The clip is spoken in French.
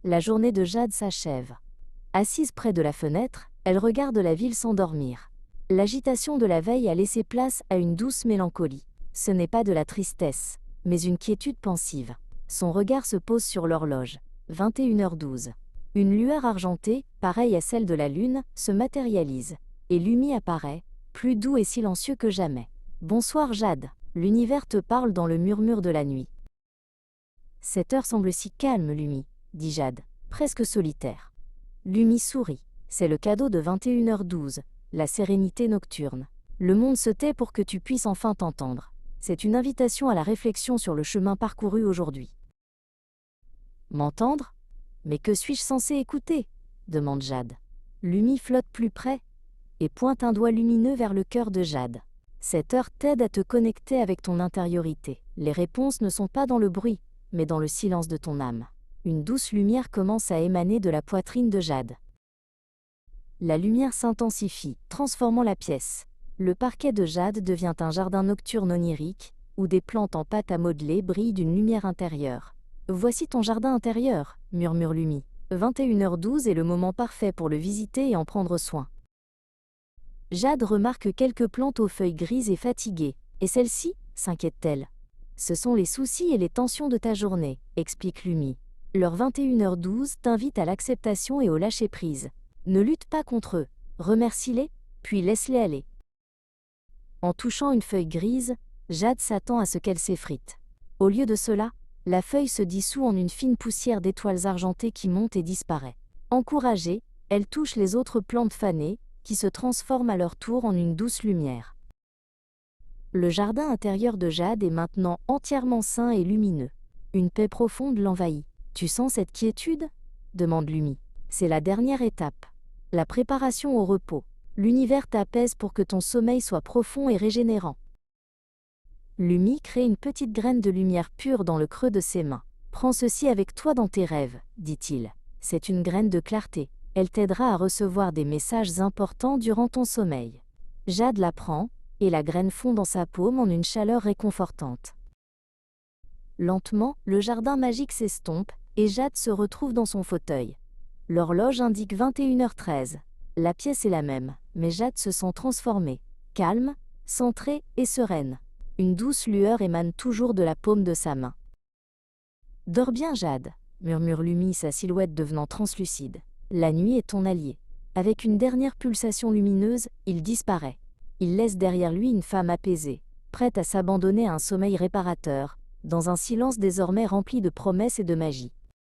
La journée de Jade s'achève. Assise près de la fenêtre, elle regarde la ville s'endormir. L'agitation de la veille a laissé place à une douce mélancolie. Ce n'est pas de la tristesse, mais une quiétude pensive. Son regard se pose sur l'horloge. 21h12. Une lueur argentée, pareille à celle de la lune, se matérialise. Et Lumi apparaît, plus doux et silencieux que jamais. « Bonsoir Jade, l'univers te parle dans le murmure de la nuit. » « Cette heure semble si calme, Lumi, » dit Jade, presque solitaire. Lumi sourit. C'est le cadeau de 21h12, la sérénité nocturne. Le monde se tait pour que tu puisses enfin t'entendre. C'est une invitation à la réflexion sur le chemin parcouru aujourd'hui. M'entendre ? Mais que suis-je censé écouter ? Demande Jade. Lumi flotte plus près et pointe un doigt lumineux vers le cœur de Jade. Cette heure t'aide à te connecter avec ton intériorité. Les réponses ne sont pas dans le bruit, mais dans le silence de ton âme. Une douce lumière commence à émaner de la poitrine de Jade. La lumière s'intensifie, transformant la pièce. Le parquet de Jade devient un jardin nocturne onirique, où des plantes en pâte à modeler brillent d'une lumière intérieure. « Voici ton jardin intérieur », murmure Lumi. 21h12 est le moment parfait pour le visiter et en prendre soin. Jade remarque quelques plantes aux feuilles grises et fatiguées. « Et celle-ci » s'inquiète-t-elle. « Ce sont les soucis et les tensions de ta journée », explique Lumi. Leur 21h12 t'invite à l'acceptation et au lâcher-prise. Ne lutte pas contre eux, remercie-les, puis laisse-les aller. En touchant une feuille grise, Jade s'attend à ce qu'elle s'effrite. Au lieu de cela, la feuille se dissout en une fine poussière d'étoiles argentées qui monte et disparaît. Encouragée, elle touche les autres plantes fanées, qui se transforment à leur tour en une douce lumière. Le jardin intérieur de Jade est maintenant entièrement sain et lumineux. Une paix profonde l'envahit. « Tu sens cette quiétude ?» demande Lumi. C'est la dernière étape. La préparation au repos. L'univers t'apaise pour que ton sommeil soit profond et régénérant. Lumi crée une petite graine de lumière pure dans le creux de ses mains. « Prends ceci avec toi dans tes rêves, » dit-il. C'est une graine de clarté. Elle t'aidera à recevoir des messages importants durant ton sommeil. Jade la prend, et la graine fond dans sa paume en une chaleur réconfortante. Lentement, le jardin magique s'estompe, et Jade se retrouve dans son fauteuil. L'horloge indique 21h13. La pièce est la même, mais Jade se sent transformée, calme, centrée et sereine. Une douce lueur émane toujours de la paume de sa main. « Dors bien, Jade », murmure Lumi, sa silhouette devenant translucide. La nuit est ton allié. Avec une dernière pulsation lumineuse, il disparaît. Il laisse derrière lui une femme apaisée, prête à s'abandonner à un sommeil réparateur, dans un silence désormais rempli de promesses et de magie.